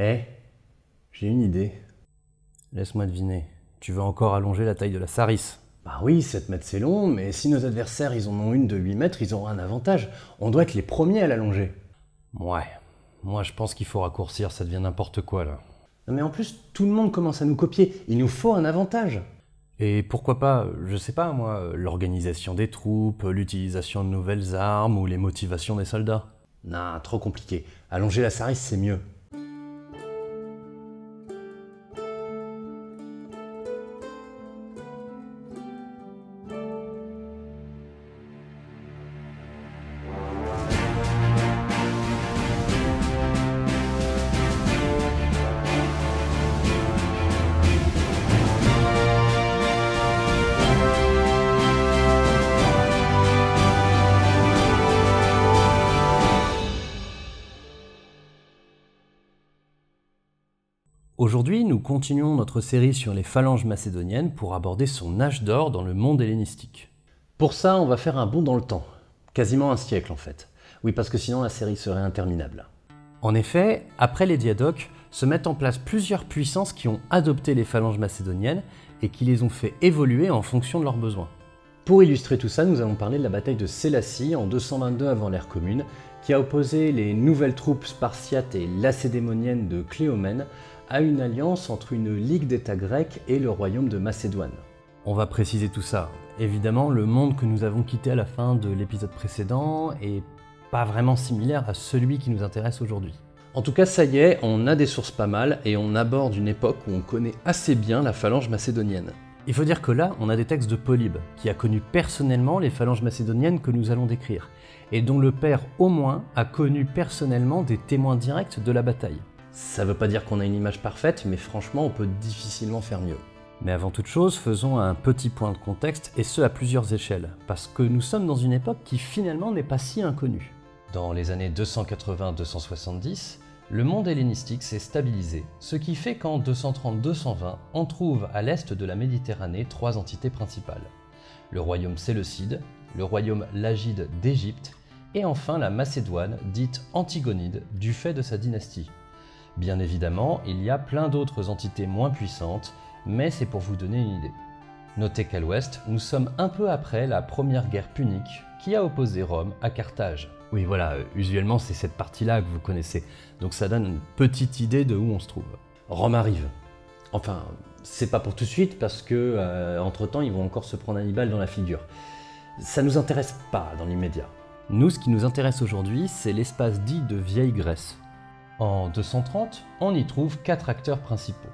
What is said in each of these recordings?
Eh, j'ai une idée. Laisse-moi deviner. Tu veux encore allonger la taille de la Sarisse? Bah oui, 7 mètres c'est long, mais si nos adversaires ils en ont une de 8 mètres, ils auront un avantage. On doit être les premiers à l'allonger. Ouais. Moi, je pense qu'il faut raccourcir, ça devient n'importe quoi, là. Non mais en plus, tout le monde commence à nous copier. Il nous faut un avantage. Et pourquoi pas, je sais pas moi, l'organisation des troupes, l'utilisation de nouvelles armes ou les motivations des soldats. Nah, trop compliqué. Allonger la Sarisse, c'est mieux. Aujourd'hui, nous continuons notre série sur les phalanges macédoniennes pour aborder son âge d'or dans le monde hellénistique. Pour ça, on va faire un bond dans le temps. Quasiment un siècle en fait. Oui, parce que sinon la série serait interminable. En effet, après les diadoques, se mettent en place plusieurs puissances qui ont adopté les phalanges macédoniennes et qui les ont fait évoluer en fonction de leurs besoins. Pour illustrer tout ça, nous allons parler de la bataille de Sélasie en 222 avant l'ère commune, qui a opposé les nouvelles troupes spartiates et lacédémoniennes de Cléomène à une alliance entre une ligue d'États grecs et le royaume de Macédoine. On va préciser tout ça. Évidemment, le monde que nous avons quitté à la fin de l'épisode précédent est pas vraiment similaire à celui qui nous intéresse aujourd'hui. En tout cas, ça y est, on a des sources pas mal et on aborde une époque où on connaît assez bien la phalange macédonienne. Il faut dire que là, on a des textes de Polybe, qui a connu personnellement les phalanges macédoniennes que nous allons décrire, et dont le père au moins a connu personnellement des témoins directs de la bataille. Ça veut pas dire qu'on a une image parfaite, mais franchement, on peut difficilement faire mieux. Mais avant toute chose, faisons un petit point de contexte, et ce à plusieurs échelles, parce que nous sommes dans une époque qui finalement n'est pas si inconnue. Dans les années 280-270, le monde hellénistique s'est stabilisé, ce qui fait qu'en 230-220, on trouve à l'est de la Méditerranée trois entités principales. Le royaume séleucide, le royaume lagide d'Égypte, et enfin la Macédoine, dite Antigonide, du fait de sa dynastie. Bien évidemment, il y a plein d'autres entités moins puissantes, mais c'est pour vous donner une idée. Notez qu'à l'ouest, nous sommes un peu après la première guerre punique qui a opposé Rome à Carthage. Oui voilà, usuellement c'est cette partie-là que vous connaissez, donc ça donne une petite idée de où on se trouve. Rome arrive. Enfin, c'est pas pour tout de suite parce que, entre-temps, ils vont encore se prendre Hannibal dans la figure. Ça nous intéresse pas dans l'immédiat. Nous, ce qui nous intéresse aujourd'hui, c'est l'espace dit de Vieille Grèce. En 230, on y trouve 4 acteurs principaux.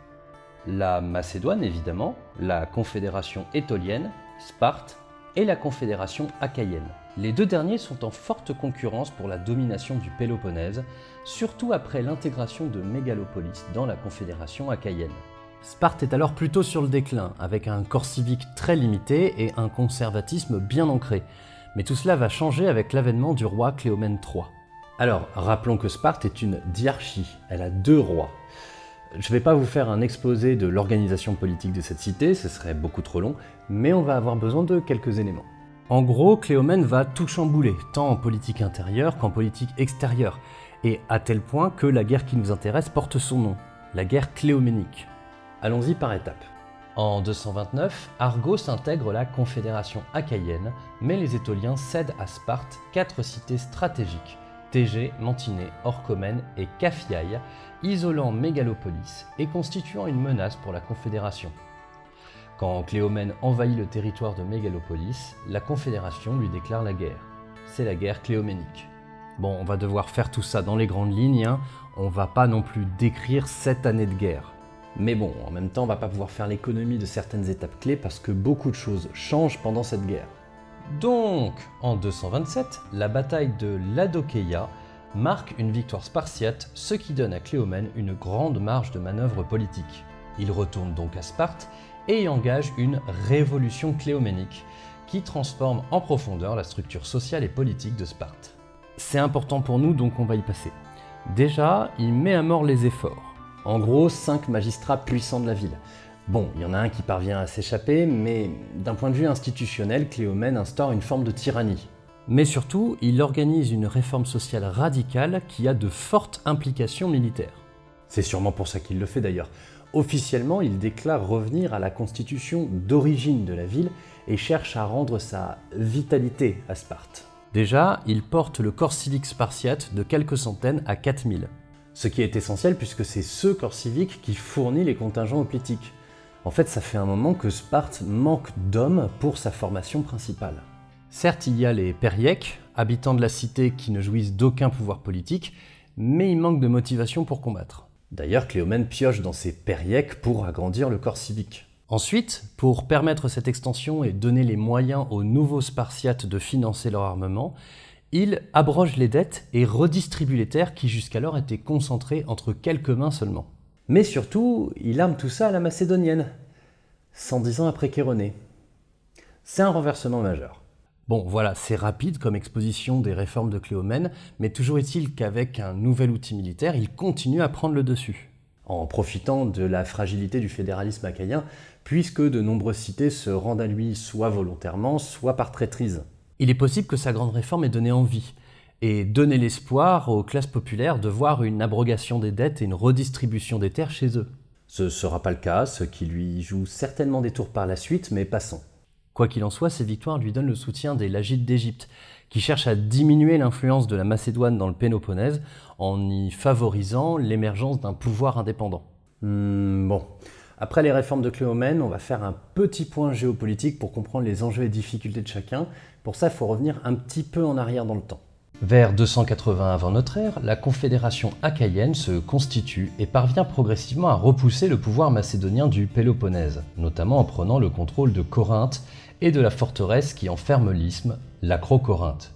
La Macédoine évidemment, la Confédération étolienne, Sparte et la Confédération achaïenne. Les deux derniers sont en forte concurrence pour la domination du Péloponnèse, surtout après l'intégration de Mégalopolis dans la Confédération achaïenne. Sparte est alors plutôt sur le déclin, avec un corps civique très limité et un conservatisme bien ancré. Mais tout cela va changer avec l'avènement du roi Cléomène III. Alors, rappelons que Sparte est une diarchie, elle a 2 rois. Je vais pas vous faire un exposé de l'organisation politique de cette cité, ce serait beaucoup trop long, mais on va avoir besoin de quelques éléments. En gros, Cléomène va tout chambouler, tant en politique intérieure qu'en politique extérieure, et à tel point que la guerre qui nous intéresse porte son nom, la guerre cléoménique. Allons-y par étapes. En 229, Argos intègre la Confédération achaïenne, mais les Étoliens cèdent à Sparte 4 cités stratégiques, Thégée, Mantinée, Orchomène et Caphiaï, isolant Mégalopolis et constituant une menace pour la Confédération. Quand Cléomène envahit le territoire de Mégalopolis, la Confédération lui déclare la guerre. C'est la guerre cléoménique. Bon, on va devoir faire tout ça dans les grandes lignes, hein. On va pas non plus décrire 7 années de guerre. Mais bon, en même temps, on va pas pouvoir faire l'économie de certaines étapes clés parce que beaucoup de choses changent pendant cette guerre. Donc, en 227, la bataille de Ladokéia marque une victoire spartiate, ce qui donne à Cléomène une grande marge de manœuvre politique. Il retourne donc à Sparte et y engage une révolution cléoménique qui transforme en profondeur la structure sociale et politique de Sparte. C'est important pour nous, donc on va y passer. Déjà, il met à mort les efforts. En gros, 5 magistrats puissants de la ville. Bon, il y en a un qui parvient à s'échapper, mais d'un point de vue institutionnel, Cléomène instaure une forme de tyrannie. Mais surtout, il organise une réforme sociale radicale qui a de fortes implications militaires. C'est sûrement pour ça qu'il le fait d'ailleurs. Officiellement, il déclare revenir à la constitution d'origine de la ville et cherche à rendre sa vitalité à Sparte. Déjà, il porte le corps civique spartiate de quelques centaines à 4000. Ce qui est essentiel puisque c'est ce corps civique qui fournit les contingents hoplitiques. En fait, ça fait un moment que Sparte manque d'hommes pour sa formation principale. Certes, il y a les Périèques, habitants de la cité qui ne jouissent d'aucun pouvoir politique, mais il manque de motivation pour combattre. D'ailleurs, Cléomène pioche dans ses Périèques pour agrandir le corps civique. Ensuite, pour permettre cette extension et donner les moyens aux nouveaux Spartiates de financer leur armement, il abroge les dettes et redistribue les terres qui jusqu'alors étaient concentrées entre quelques mains seulement. Mais surtout, il arme tout ça à la macédonienne, 110 ans après Chéronée. C'est un renversement majeur. Bon, voilà, c'est rapide comme exposition des réformes de Cléomène, mais toujours est-il qu'avec un nouvel outil militaire, il continue à prendre le dessus. En profitant de la fragilité du fédéralisme achaïen, puisque de nombreuses cités se rendent à lui soit volontairement, soit par traîtrise. Il est possible que sa grande réforme ait donné envie, et donné l'espoir aux classes populaires de voir une abrogation des dettes et une redistribution des terres chez eux. Ce ne sera pas le cas, ce qui lui joue certainement des tours par la suite, mais passons. Quoi qu'il en soit, ces victoires lui donnent le soutien des Lagides d'Égypte, qui cherchent à diminuer l'influence de la Macédoine dans le Péloponnèse en y favorisant l'émergence d'un pouvoir indépendant. Bon. Après les réformes de Cléomène, on va faire un petit point géopolitique pour comprendre les enjeux et difficultés de chacun. Pour ça, il faut revenir un petit peu en arrière dans le temps. Vers 280 avant notre ère, la confédération achaïenne se constitue et parvient progressivement à repousser le pouvoir macédonien du Péloponnèse, notamment en prenant le contrôle de Corinthe et de la forteresse qui enferme l'isthme, l'Acrocorinthe.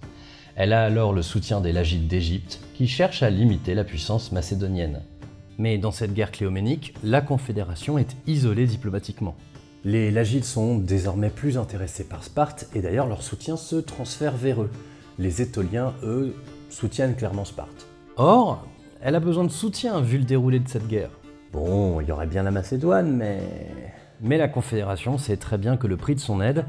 Elle a alors le soutien des Lagides d'Égypte qui cherchent à limiter la puissance macédonienne. Mais dans cette guerre cléoménique, la confédération est isolée diplomatiquement. Les Lagides sont désormais plus intéressés par Sparte et d'ailleurs leur soutien se transfère vers eux. Les Étoliens, eux, soutiennent clairement Sparte. Or, elle a besoin de soutien vu le déroulé de cette guerre. Bon, il y aurait bien la Macédoine, Mais la Confédération sait très bien que le prix de son aide,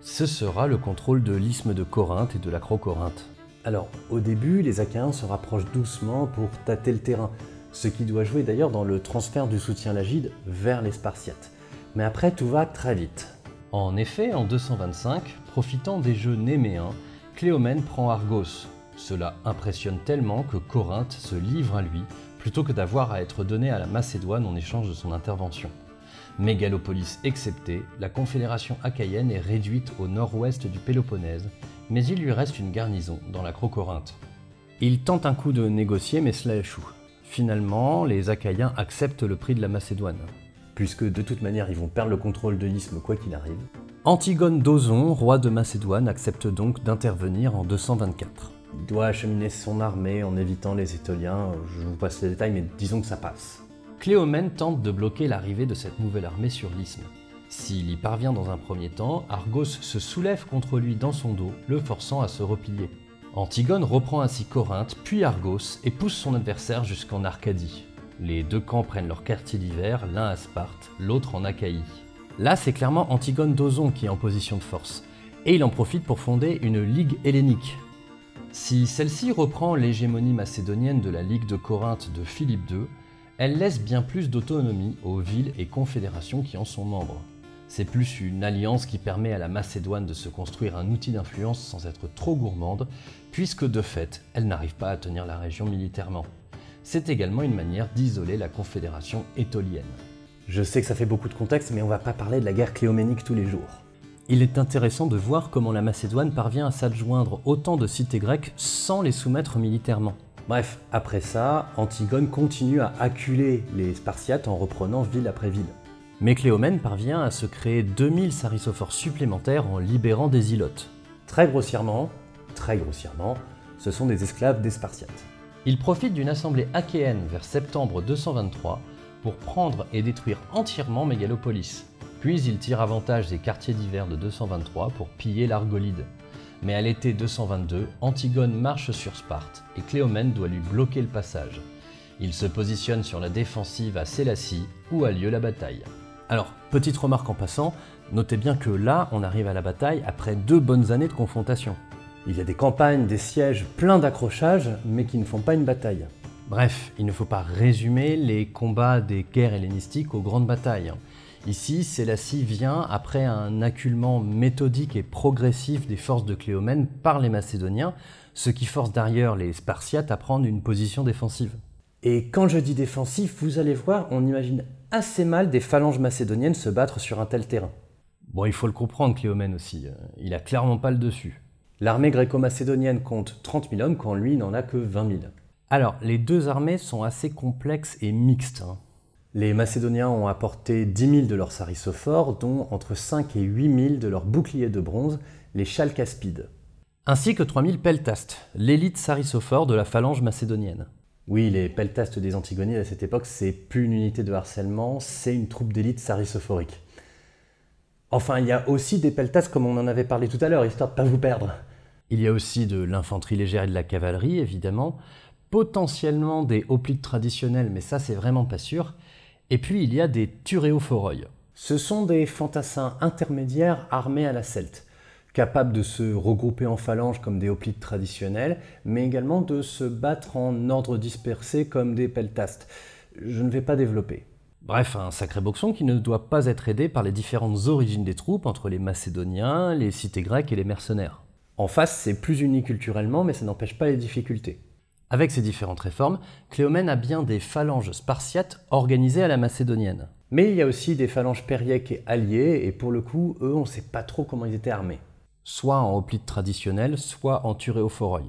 ce sera le contrôle de l'isthme de Corinthe et de l'Acrocorinthe. Alors, au début, les Achéens se rapprochent doucement pour tâter le terrain, ce qui doit jouer d'ailleurs dans le transfert du soutien lagide vers les Spartiates. Mais après, tout va très vite. En effet, en 225, profitant des jeux néméens, Cléomène prend Argos. Cela impressionne tellement que Corinthe se livre à lui, plutôt que d'avoir à être donné à la Macédoine en échange de son intervention. Mégalopolis exceptée, la confédération achaïenne est réduite au nord-ouest du Péloponnèse, mais il lui reste une garnison dans l'Acrocorinthe. Il tente un coup de négocier, mais cela échoue. Finalement, les Achaïens acceptent le prix de la Macédoine. Puisque de toute manière, ils vont perdre le contrôle de l'isthme quoi qu'il arrive. Antigone d'Ozon, roi de Macédoine, accepte donc d'intervenir en 224. Il doit acheminer son armée en évitant les Étoliens, je vous passe les détails, mais disons que ça passe. Cléomène tente de bloquer l'arrivée de cette nouvelle armée sur l'isthme. S'il y parvient dans un premier temps, Argos se soulève contre lui dans son dos, le forçant à se replier. Antigone reprend ainsi Corinthe, puis Argos, et pousse son adversaire jusqu'en Arcadie. Les deux camps prennent leur quartier d'hiver, l'un à Sparte, l'autre en Achaïe. Là, c'est clairement Antigone d'Ozon qui est en position de force, et il en profite pour fonder une ligue hellénique. Si celle-ci reprend l'hégémonie macédonienne de la Ligue de Corinthe de Philippe II, elle laisse bien plus d'autonomie aux villes et confédérations qui en sont membres. C'est plus une alliance qui permet à la Macédoine de se construire un outil d'influence sans être trop gourmande, puisque de fait, elle n'arrive pas à tenir la région militairement. C'est également une manière d'isoler la confédération étolienne. Je sais que ça fait beaucoup de contexte, mais on va pas parler de la guerre cléoménique tous les jours. Il est intéressant de voir comment la Macédoine parvient à s'adjoindre autant de cités grecques sans les soumettre militairement. Bref, après ça, Antigone continue à acculer les Spartiates en reprenant ville après ville. Mais Cléomène parvient à se créer 2000 sarissophores supplémentaires en libérant des ilotes. Très grossièrement, ce sont des esclaves des Spartiates. Il profite d'une assemblée achéenne vers septembre 223 pour prendre et détruire entièrement Mégalopolis. Puis il tire avantage des quartiers d'hiver de 223 pour piller l'Argolide. Mais à l'été 222, Antigone marche sur Sparte et Cléomène doit lui bloquer le passage. Il se positionne sur la défensive à Sélacie où a lieu la bataille. Alors, petite remarque en passant, notez bien que là, on arrive à la bataille après 2 bonnes années de confrontation. Il y a des campagnes, des sièges, plein d'accrochages, mais qui ne font pas une bataille. Bref, il ne faut pas résumer les combats des guerres hellénistiques aux grandes batailles. Ici, Sélassie vient après un acculement méthodique et progressif des forces de Cléomène par les Macédoniens, ce qui force d'ailleurs les Spartiates à prendre une position défensive. Et quand je dis défensif, vous allez voir, on imagine assez mal des phalanges macédoniennes se battre sur un tel terrain. Bon, il faut le comprendre, Cléomène aussi, il a clairement pas le dessus. L'armée gréco-macédonienne compte 30 000 hommes quand lui n'en a que 20 000. Alors, les deux armées sont assez complexes et mixtes. Les Macédoniens ont apporté 10 000 de leurs sarissophores, dont entre 5 et 8 000 de leurs boucliers de bronze, les chalcaspides. Ainsi que 3 000 peltastes, l'élite sarissophore de la phalange macédonienne. Oui, les peltastes des Antigonides à cette époque, c'est plus une unité de harcèlement, c'est une troupe d'élite sarissophorique. Enfin, il y a aussi des peltastes comme on en avait parlé tout à l'heure, histoire de ne pas vous perdre. Il y a aussi de l'infanterie légère et de la cavalerie, évidemment, potentiellement des hoplites traditionnels, mais ça c'est vraiment pas sûr. Et puis il y a des turéophoroi. Ce sont des fantassins intermédiaires armés à la celte, capables de se regrouper en phalanges comme des hoplites traditionnels, mais également de se battre en ordre dispersé comme des peltastes. Je ne vais pas développer. Bref, un sacré boxon qui ne doit pas être aidé par les différentes origines des troupes entre les Macédoniens, les cités grecques et les mercenaires. En face, c'est plus uni culturellement, mais ça n'empêche pas les difficultés. Avec ces différentes réformes, Cléomène a bien des phalanges spartiates organisées à la macédonienne. Mais il y a aussi des phalanges périèques et alliées, et pour le coup, eux, on ne sait pas trop comment ils étaient armés. Soit en hoplites traditionnels, soit en turéophoroi.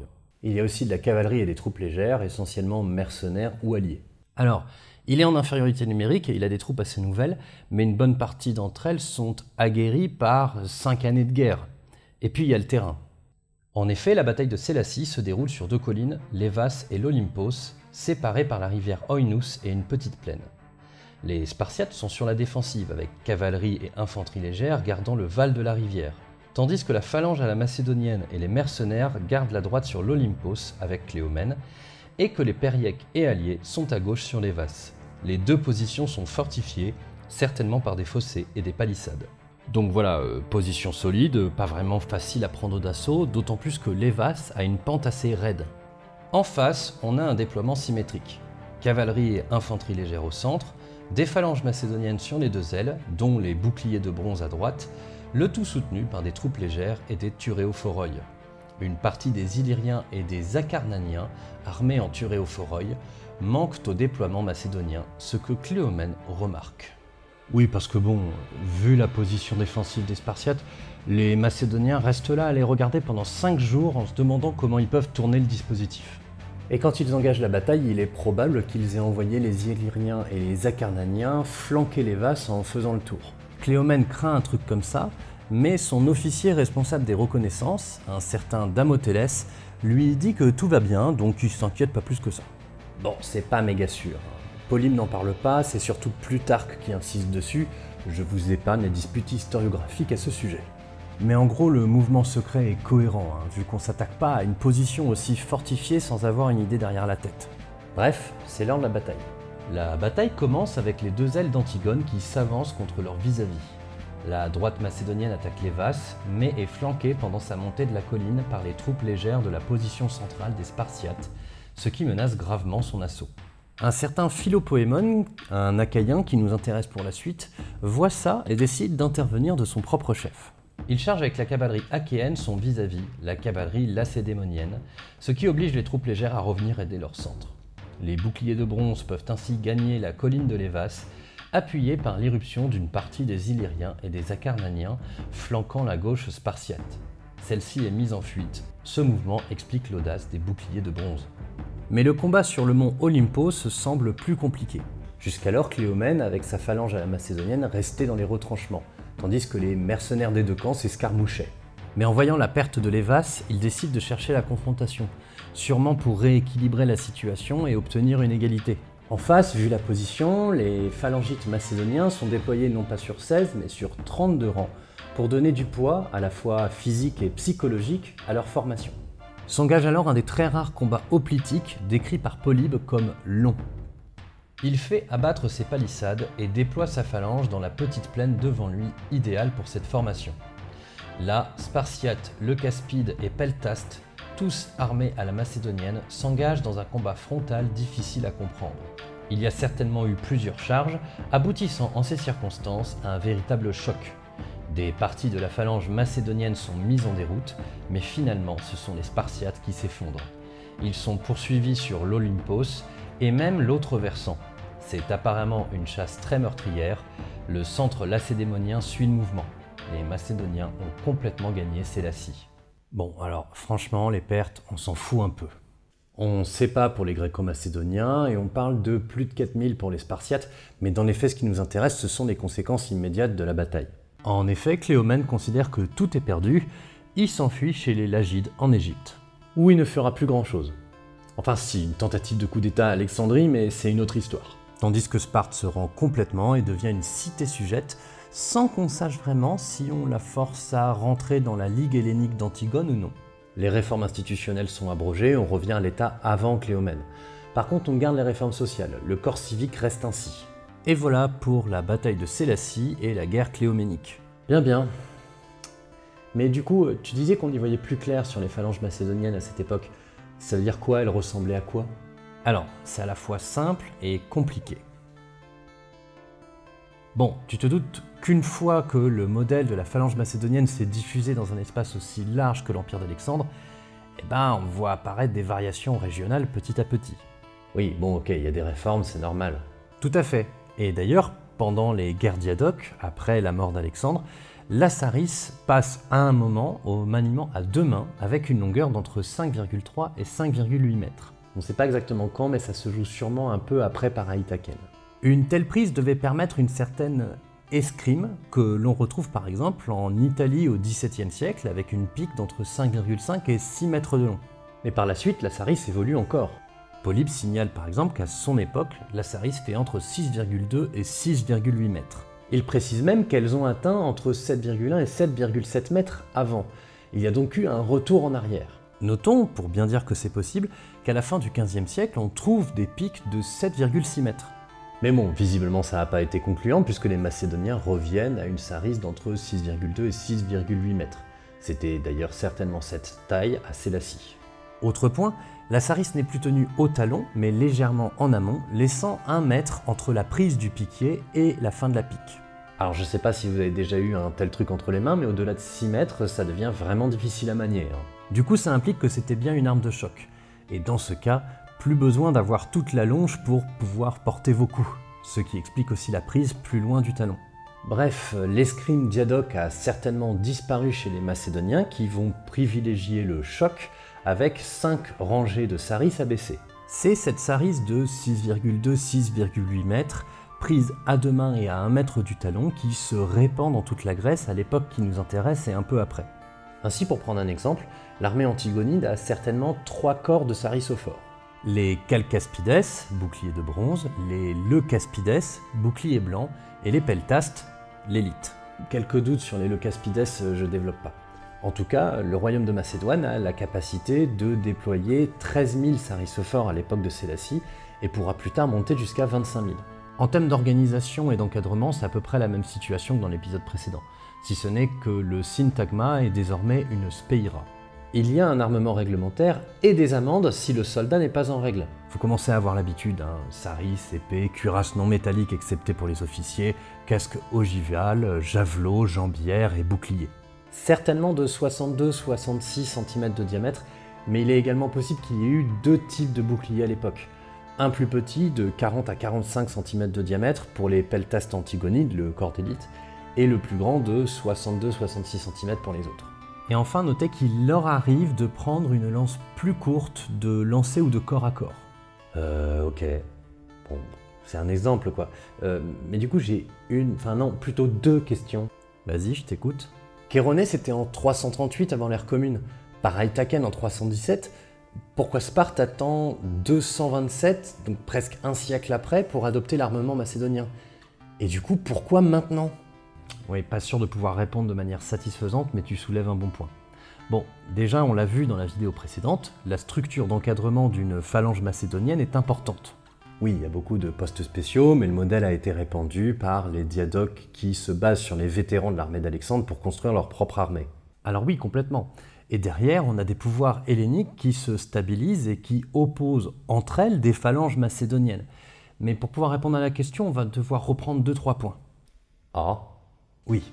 Il y a aussi de la cavalerie et des troupes légères, essentiellement mercenaires ou alliés. Alors, il est en infériorité numérique et il a des troupes assez nouvelles, mais une bonne partie d'entre elles sont aguerries par 5 années de guerre. Et puis il y a le terrain. En effet, la bataille de Sélassie se déroule sur 2 collines, l'Évas et l'Olympos, séparées par la rivière Oinous et une petite plaine. Les Spartiates sont sur la défensive, avec cavalerie et infanterie légère gardant le val de la rivière, tandis que la phalange à la macédonienne et les mercenaires gardent la droite sur l'Olympos avec Cléomène, et que les périèques et alliés sont à gauche sur l'Évas. Les deux positions sont fortifiées, certainement par des fossés et des palissades. Donc voilà, position solide, pas vraiment facile à prendre d'assaut, d'autant plus que l'Évas a une pente assez raide. En face, on a un déploiement symétrique. Cavalerie et infanterie légère au centre, des phalanges macédoniennes sur les 2 ailes, dont les boucliers de bronze à droite, le tout soutenu par des troupes légères et des turéophoroi. Une partie des Illyriens et des Acarnaniens, armés en turéophoroi, manquent au déploiement macédonien, ce que Cléomène remarque. Oui, parce que bon, vu la position défensive des Spartiates, les Macédoniens restent là à les regarder pendant 5 jours en se demandant comment ils peuvent tourner le dispositif. Et quand ils engagent la bataille, il est probable qu'ils aient envoyé les Illyriens et les Acarnaniens flanquer l'Évas en faisant le tour. Cléomène craint un truc comme ça, mais son officier responsable des reconnaissances, un certain Damotélès, lui dit que tout va bien, donc il s'inquiète pas plus que ça. Bon, c'est pas méga sûr. Polybe n'en parle pas, c'est surtout Plutarque qui insiste dessus. Je vous épargne les disputes historiographiques à ce sujet. Mais en gros, le mouvement secret est cohérent, vu qu'on s'attaque pas à une position aussi fortifiée sans avoir une idée derrière la tête. Bref, c'est l'heure de la bataille. La bataille commence avec les 2 ailes d'Antigone qui s'avancent contre leur vis-à-vis. La droite macédonienne attaque l'Évas, mais est flanquée pendant sa montée de la colline par les troupes légères de la position centrale des Spartiates, ce qui menace gravement son assaut. Un certain Philopoémon, un Achaïen qui nous intéresse pour la suite, voit ça et décide d'intervenir de son propre chef. Il charge avec la cavalerie achéenne son vis-à-vis, la cavalerie lacédémonienne, ce qui oblige les troupes légères à revenir aider leur centre. Les boucliers de bronze peuvent ainsi gagner la colline de l'Évas, appuyés par l'irruption d'une partie des Illyriens et des Acarnaniens flanquant la gauche spartiate. Celle-ci est mise en fuite. Ce mouvement explique l'audace des boucliers de bronze. Mais le combat sur le mont Olympos semble plus compliqué. Jusqu'alors, Cléomène, avec sa phalange à la macédonienne, restait dans les retranchements, tandis que les mercenaires des 2 camps s'escarmouchaient. Mais en voyant la perte de l'Évas, il décide de chercher la confrontation, sûrement pour rééquilibrer la situation et obtenir une égalité. En face, vu la position, les phalangites macédoniens sont déployés non pas sur 16, mais sur 32 rangs, pour donner du poids, à la fois physique et psychologique, à leur formation. S'engage alors un des très rares combats hoplitiques décrits par Polybe comme long. Il fait abattre ses palissades et déploie sa phalange dans la petite plaine devant lui, idéale pour cette formation. Là, Spartiates, Leucaspides et Peltastes tous armés à la macédonienne, s'engagent dans un combat frontal difficile à comprendre. Il y a certainement eu plusieurs charges, aboutissant en ces circonstances à un véritable choc. Des parties de la phalange macédonienne sont mises en déroute, mais finalement ce sont les Spartiates qui s'effondrent. Ils sont poursuivis sur l'Olympos et même l'autre versant. C'est apparemment une chasse très meurtrière, le centre lacédémonien suit le mouvement. Les Macédoniens ont complètement gagné Sélasie. Bon, alors franchement, les pertes, on s'en fout un peu. On ne sait pas pour les Gréco-Macédoniens et on parle de plus de 4000 pour les Spartiates, mais dans les faits, ce qui nous intéresse, ce sont les conséquences immédiates de la bataille. En effet, Cléomène considère que tout est perdu, il s'enfuit chez les Lagides en Égypte. Où il ne fera plus grand-chose. Enfin si, une tentative de coup d'État à Alexandrie, mais c'est une autre histoire. Tandis que Sparte se rend complètement et devient une cité sujette, sans qu'on sache vraiment si on la force à rentrer dans la Ligue hellénique d'Antigone ou non. Les réformes institutionnelles sont abrogées, on revient à l'état avant Cléomène. Par contre, on garde les réformes sociales, le corps civique reste ainsi. Et voilà pour la bataille de Sélasie et la guerre cléoménique. Bien. Mais du coup, tu disais qu'on y voyait plus clair sur les phalanges macédoniennes à cette époque. Ça veut dire quoi? Elles ressemblaient à quoi? Alors, c'est à la fois simple et compliqué. Bon, tu te doutes qu'une fois que le modèle de la phalange macédonienne s'est diffusé dans un espace aussi large que l'Empire d'Alexandre, on voit apparaître des variations régionales petit à petit. Oui, bon ok, il y a des réformes, c'est normal. Tout à fait. Et d'ailleurs, pendant les guerres d'Iadoc, après la mort d'Alexandre, la Saris passe à un moment au maniement à deux mains avec une longueur d'entre 5,3 et 5,8 mètres. On ne sait pas exactement quand, mais ça se joue sûrement un peu après Paraïtaken. Une telle prise devait permettre une certaine escrime que l'on retrouve par exemple en Italie au XVIIe siècle avec une pique d'entre 5,5 et 6 mètres de long. Mais par la suite, la Saris évolue encore. Polybe signale par exemple qu'à son époque, la Saris fait entre 6,2 et 6,8 mètres. Il précise même qu'elles ont atteint entre 7,1 et 7,7 mètres avant. Il y a donc eu un retour en arrière. Notons, pour bien dire que c'est possible, qu'à la fin du XVe siècle, on trouve des pics de 7,6 mètres. Mais bon, visiblement ça n'a pas été concluant puisque les Macédoniens reviennent à une Saris d'entre 6,2 et 6,8 mètres. C'était d'ailleurs certainement cette taille à Sélasie. Autre point, la Saris n'est plus tenue au talon, mais légèrement en amont, laissant 1 mètre entre la prise du piquier et la fin de la pique. Alors je sais pas si vous avez déjà eu un tel truc entre les mains, mais au-delà de 6 mètres, ça devient vraiment difficile à manier. Du coup, ça implique que c'était bien une arme de choc. Et dans ce cas, plus besoin d'avoir toute la longe pour pouvoir porter vos coups, ce qui explique aussi la prise plus loin du talon. Bref, l'escrime d'Iadoc a certainement disparu chez les Macédoniens qui vont privilégier le choc avec 5 rangées de saris abaissées. C'est cette saris de 6,2-6,8 mètres, prise à deux mains et à 1 mètre du talon, qui se répand dans toute la Grèce à l'époque qui nous intéresse et un peu après. Ainsi, pour prendre un exemple, l'armée antigonide a certainement 3 corps de saris au fort. Les Chalcaspides, boucliers de bronze, les Leucaspides, boucliers blancs, et les Peltastes, l'élite. Quelques doutes sur les Leucaspides, je développe pas. En tout cas, le royaume de Macédoine a la capacité de déployer 13 000 sarissophores à l'époque de Sélasie et pourra plus tard monter jusqu'à 25 000. En termes d'organisation et d'encadrement, c'est à peu près la même situation que dans l'épisode précédent, si ce n'est que le syntagma est désormais une speira. Il y a un armement réglementaire et des amendes si le soldat n'est pas en règle. Faut commencer à avoir l'habitude, saris, épée, cuirasse non métallique excepté pour les officiers, casque ogival, javelot, jambière et bouclier. Certainement de 62-66 cm de diamètre, mais il est également possible qu'il y ait eu 2 types de boucliers à l'époque. Un plus petit de 40 à 45 cm de diamètre pour les peltastes antigonides, le corps d'élite, et le plus grand de 62-66 cm pour les autres. Et enfin, notez qu'il leur arrive de prendre une lance plus courte de lancer ou de corps à corps. Ok. Bon, c'est un exemple quoi. Mais du coup, j'ai plutôt 2 questions. Vas-y, je t'écoute. Chéronée, c'était en 338 avant l'ère commune. Paraïtaken en 317. Pourquoi Sparte attend 227, donc presque un siècle après, pour adopter l'armement macédonien? Et du coup, pourquoi maintenant? Oui, pas sûr de pouvoir répondre de manière satisfaisante, mais tu soulèves un bon point. Bon, déjà, on l'a vu dans la vidéo précédente, la structure d'encadrement d'une phalange macédonienne est importante. Oui, il y a beaucoup de postes spéciaux, mais le modèle a été répandu par les diadoques qui se basent sur les vétérans de l'armée d'Alexandre pour construire leur propre armée. Alors oui, complètement. Et derrière, on a des pouvoirs helléniques qui se stabilisent et qui opposent entre elles des phalanges macédoniennes. Mais pour pouvoir répondre à la question, on va devoir reprendre 2-3 points. Ah, oui.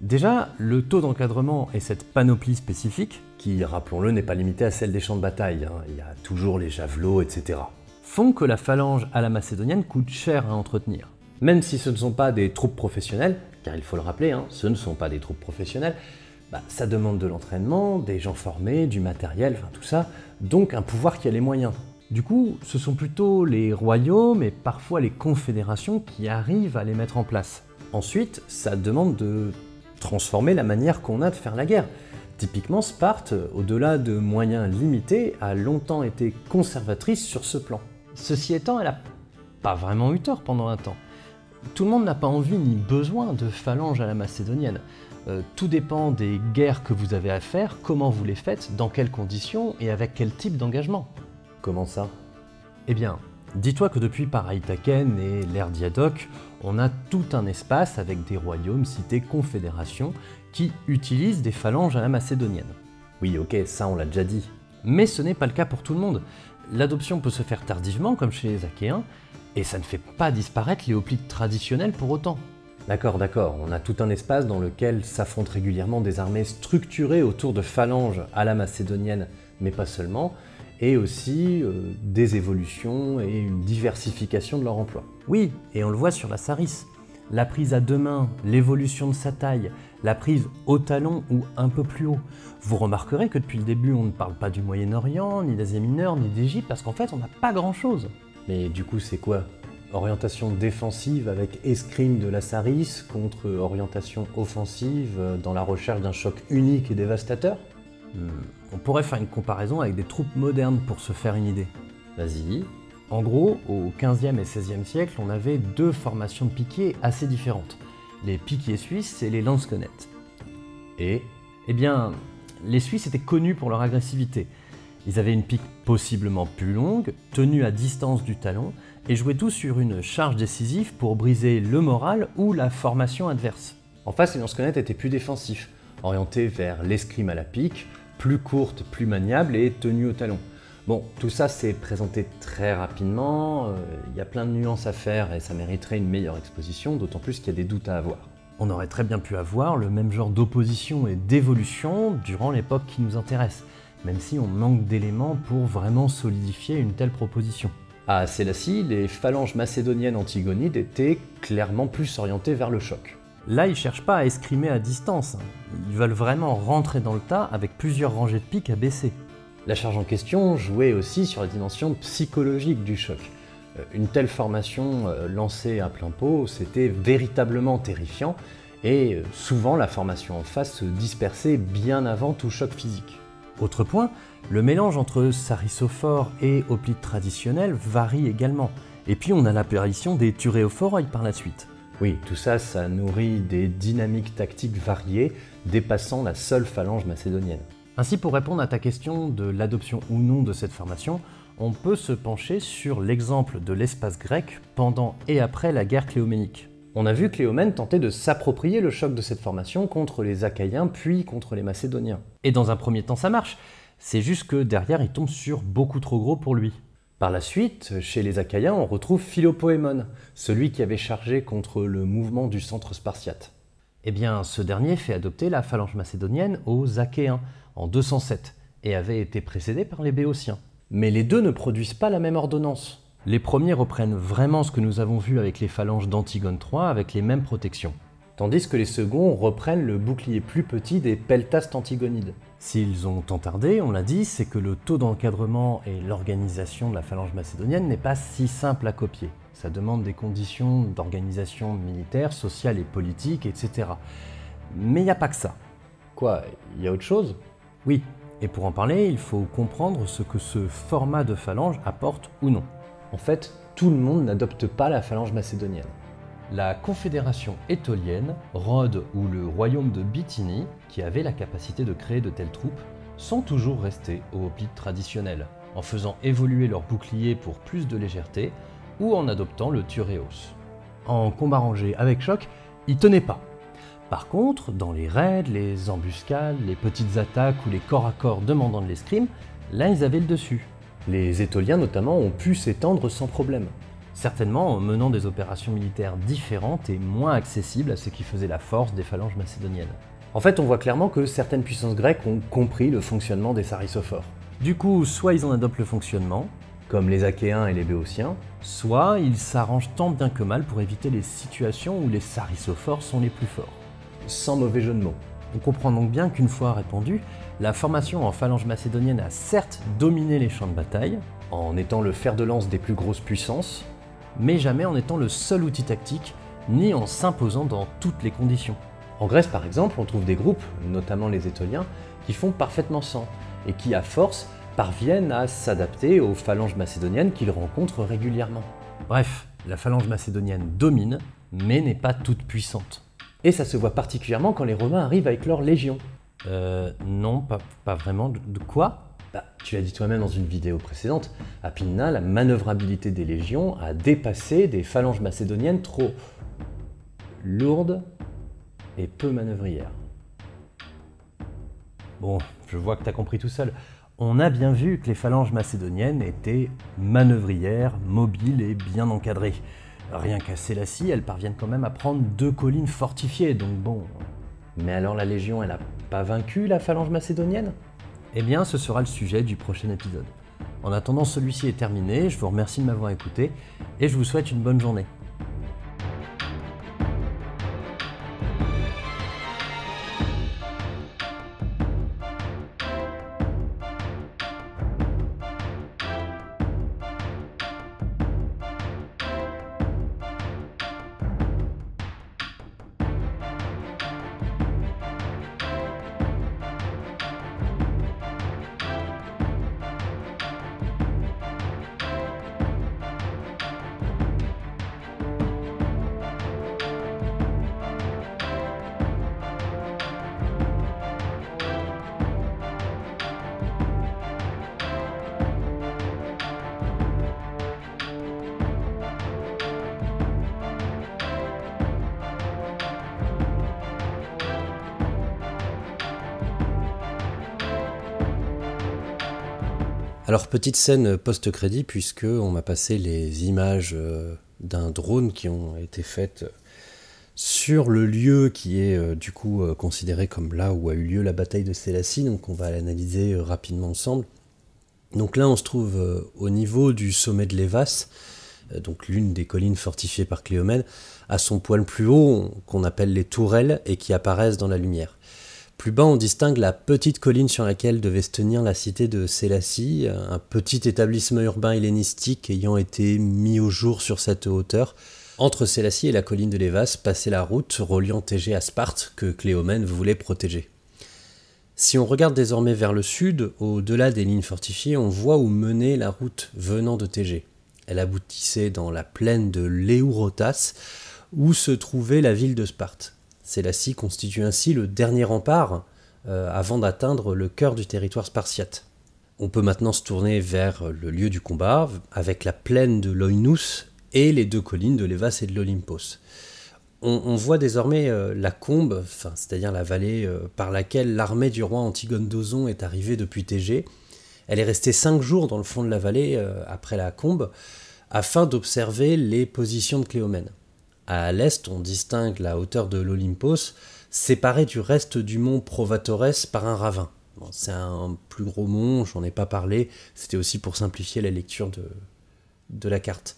Déjà, le taux d'encadrement et cette panoplie spécifique, qui, rappelons-le, n'est pas limitée à celle des champs de bataille, hein. Il y a toujours les javelots, etc. font que la phalange à la macédonienne coûte cher à entretenir. Même si ce ne sont pas des troupes professionnelles, car il faut le rappeler, hein, ce ne sont pas des troupes professionnelles, ça demande de l'entraînement, des gens formés, du matériel, enfin tout ça, donc un pouvoir qui a les moyens. Du coup, ce sont plutôt les royaumes et parfois les confédérations qui arrivent à les mettre en place. Ensuite, ça demande de transformer la manière qu'on a de faire la guerre. Typiquement, Sparte, au-delà de moyens limités, a longtemps été conservatrice sur ce plan. Ceci étant, elle n'a pas vraiment eu tort pendant un temps. Tout le monde n'a pas envie ni besoin de phalange à la macédonienne. Tout dépend des guerres que vous avez à faire, comment vous les faites, dans quelles conditions et avec quel type d'engagement. Comment ça? Eh bien, dis-toi que depuis Paraïtaken et l'ère d'Iadoc, on a tout un espace avec des royaumes, cités, confédérations, qui utilisent des phalanges à la macédonienne. Oui, ok, ça on l'a déjà dit. Mais ce n'est pas le cas pour tout le monde. L'adoption peut se faire tardivement, comme chez les Achéens, et ça ne fait pas disparaître les hoplites traditionnels pour autant. D'accord, on a tout un espace dans lequel s'affrontent régulièrement des armées structurées autour de phalanges à la macédonienne, mais pas seulement, et aussi des évolutions et une diversification de leur emploi. Oui, et on le voit sur la Saris. La prise à deux mains, l'évolution de sa taille, la prise au talon ou un peu plus haut. Vous remarquerez que depuis le début, on ne parle pas du Moyen-Orient, ni d'Asie mineure, ni d'Égypte, parce qu'en fait, on n'a pas grand-chose. Mais du coup, c'est quoi? Orientation défensive avec escrime de la Saris contre orientation offensive dans la recherche d'un choc unique et dévastateur? On pourrait faire une comparaison avec des troupes modernes pour se faire une idée. Vas-y. En gros, au XVe et XVIe siècle, on avait deux formations de piquiers assez différentes. Les piquiers suisses et les lansquenettes. Et eh bien, les Suisses étaient connus pour leur agressivité. Ils avaient une pique possiblement plus longue, tenue à distance du talon, et jouaient tous sur une charge décisive pour briser le moral ou la formation adverse. En face, les lansquenettes étaient plus défensifs, orientés vers l'escrime à la pique, plus courte, plus maniable et tenue au talon. Bon, tout ça c'est présenté très rapidement, il y a plein de nuances à faire et ça mériterait une meilleure exposition, d'autant plus qu'il y a des doutes à avoir. On aurait très bien pu avoir le même genre d'opposition et d'évolution durant l'époque qui nous intéresse, même si on manque d'éléments pour vraiment solidifier une telle proposition. À Sélassie, les phalanges macédoniennes antigonides étaient clairement plus orientées vers le choc. Là, ils ne cherchent pas à escrimer à distance, ils veulent vraiment rentrer dans le tas avec plusieurs rangées de piques à baisser. La charge en question jouait aussi sur la dimension psychologique du choc. Une telle formation lancée à plein pot, c'était véritablement terrifiant et souvent la formation en face se dispersait bien avant tout choc physique. Autre point, le mélange entre sarissophores et hoplites traditionnels varie également. Et puis on a l'apparition des thuréophoroi par la suite. Oui, tout ça, ça nourrit des dynamiques tactiques variées dépassant la seule phalange macédonienne. Ainsi, pour répondre à ta question de l'adoption ou non de cette formation, on peut se pencher sur l'exemple de l'espace grec pendant et après la guerre cléoménique. On a vu Cléomène tenter de s'approprier le choc de cette formation contre les Achaïens puis contre les Macédoniens. Et dans un premier temps ça marche, c'est juste que derrière il tombe sur beaucoup trop gros pour lui. Par la suite, chez les Achaïens, on retrouve Philopoémon, celui qui avait chargé contre le mouvement du centre spartiate. Eh bien, ce dernier fait adopter la phalange macédonienne aux Achéens en 207 et avait été précédé par les Béotiens. Mais les deux ne produisent pas la même ordonnance. Les premiers reprennent vraiment ce que nous avons vu avec les phalanges d'Antigone III avec les mêmes protections. Tandis que les seconds reprennent le bouclier plus petit des peltastes antigonides. S'ils ont tant tardé, on l'a dit, c'est que le taux d'encadrement et l'organisation de la phalange macédonienne n'est pas si simple à copier. Ça demande des conditions d'organisation militaire, sociale et politique, etc. Mais il n'y a pas que ça. Quoi, il y a autre chose? Oui, et pour en parler, il faut comprendre ce que ce format de phalange apporte ou non. En fait, tout le monde n'adopte pas la phalange macédonienne. La confédération étolienne, Rhodes ou le royaume de Bithynie, qui avait la capacité de créer de telles troupes, sont toujours restés aux hoplites traditionnels, en faisant évoluer leur bouclier pour plus de légèreté ou en adoptant le thuréos. En combat rangé avec choc, ils tenaient pas. Par contre, dans les raids, les embuscades, les petites attaques ou les corps à corps demandant de l'escrime, là ils avaient le dessus. Les Étoliens notamment ont pu s'étendre sans problème. Certainement en menant des opérations militaires différentes et moins accessibles à ce qui faisait la force des phalanges macédoniennes. En fait, on voit clairement que certaines puissances grecques ont compris le fonctionnement des sarissophores. Du coup, soit ils en adoptent le fonctionnement, comme les Achéens et les Béotiens, soit ils s'arrangent tant bien que mal pour éviter les situations où les sarissophores sont les plus forts. Sans mauvais jeu de mots. On comprend donc bien qu'une fois répondu, la formation en phalange macédonienne a certes dominé les champs de bataille, en étant le fer de lance des plus grosses puissances, mais jamais en étant le seul outil tactique, ni en s'imposant dans toutes les conditions. En Grèce par exemple, on trouve des groupes, notamment les Étoliens, qui font parfaitement sang, et qui à force parviennent à s'adapter aux phalanges macédoniennes qu'ils rencontrent régulièrement. Bref, la phalange macédonienne domine, mais n'est pas toute puissante. Et ça se voit particulièrement quand les Romains arrivent avec leurs légions. Non, pas vraiment. De quoi ? Tu l'as dit toi-même dans une vidéo précédente, à Pydna, la manœuvrabilité des légions a dépassé des phalanges macédoniennes trop lourdes et peu manœuvrières. Bon, je vois que t'as compris tout seul. On a bien vu que les phalanges macédoniennes étaient manœuvrières, mobiles et bien encadrées. Rien qu'à Sélasie, elles parviennent quand même à prendre 2 collines fortifiées, donc bon... Mais alors la Légion, elle n'a pas vaincu la phalange macédonienne ? Eh bien, ce sera le sujet du prochain épisode. En attendant, celui-ci est terminé, je vous remercie de m'avoir écouté, et je vous souhaite une bonne journée. Alors petite scène post-crédit puisque on m'a passé les images d'un drone qui ont été faites sur le lieu qui est du coup considéré comme là où a eu lieu la bataille de Sélasie, donc on va l'analyser rapidement ensemble. Donc là on se trouve au niveau du sommet de Lévas, donc l'une des collines fortifiées par Cléomène, à son poil plus haut qu'on appelle les tourelles et qui apparaissent dans la lumière. Plus bas, on distingue la petite colline sur laquelle devait se tenir la cité de Sélasie, un petit établissement urbain hellénistique ayant été mis au jour sur cette hauteur. Entre Sélasie et la colline de Lévas passait la route reliant Thégée à Sparte que Cléomène voulait protéger. Si on regarde désormais vers le sud, au-delà des lignes fortifiées, on voit où menait la route venant de Thégée. Elle aboutissait dans la plaine de Léourotas, où se trouvait la ville de Sparte. Sélasie constitue ainsi le dernier rempart avant d'atteindre le cœur du territoire spartiate. On peut maintenant se tourner vers le lieu du combat, avec la plaine de l'Oïnous et les 2 collines de Lévas et de l'Olympos. On voit désormais la combe, c'est-à-dire la vallée par laquelle l'armée du roi Antigone d'Ozon est arrivée depuis Thégée. Elle est restée 5 jours dans le fond de la vallée après la combe, afin d'observer les positions de Cléomène. À l'est, on distingue la hauteur de l'Olympos, séparée du reste du mont Provatores par un ravin. Bon, c'est un plus gros mont, j'en ai pas parlé, c'était aussi pour simplifier la lecture de la carte.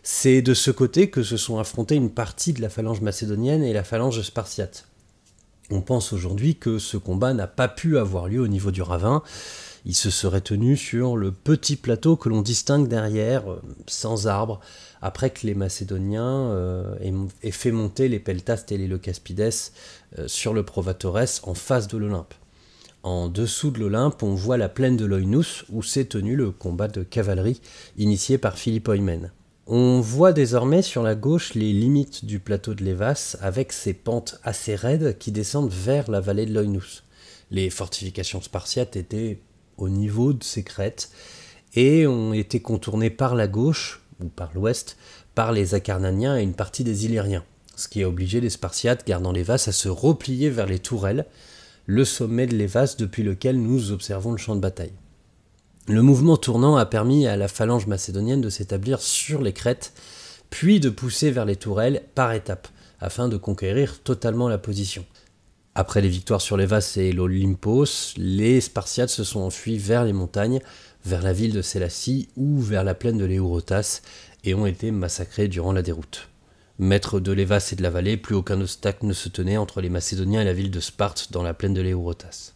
C'est de ce côté que se sont affrontées une partie de la phalange macédonienne et la phalange spartiate. On pense aujourd'hui que ce combat n'a pas pu avoir lieu au niveau du ravin. Il se serait tenu sur le petit plateau que l'on distingue derrière, sans arbre, après que les Macédoniens aient fait monter les Peltastes et les Leucaspides sur le Provatores en face de l'Olympe. En dessous de l'Olympe, on voit la plaine de l'Oïnous où s'est tenu le combat de cavalerie initié par Philippe Oïmène. On voit désormais sur la gauche les limites du plateau de Lévas avec ses pentes assez raides qui descendent vers la vallée de l'Oïnous. Les fortifications spartiates étaient au niveau de ces crêtes et ont été contournées par la gauche ou par l'ouest par les Acarnaniens et une partie des Illyriens. ce qui a obligé les Spartiates gardant Lévas à se replier vers les tourelles, le sommet de Lévas depuis lequel nous observons le champ de bataille. Le mouvement tournant a permis à la phalange macédonienne de s'établir sur les crêtes, puis de pousser vers les tourelles par étapes, afin de conquérir totalement la position. Après les victoires sur Lévas et l'Olympos, les Spartiates se sont enfuis vers les montagnes, vers la ville de Sélacie ou vers la plaine de l'Eurotas, et ont été massacrés durant la déroute. Maîtres de Lévas et de la vallée, plus aucun obstacle ne se tenait entre les Macédoniens et la ville de Sparte dans la plaine de l'Eurotas.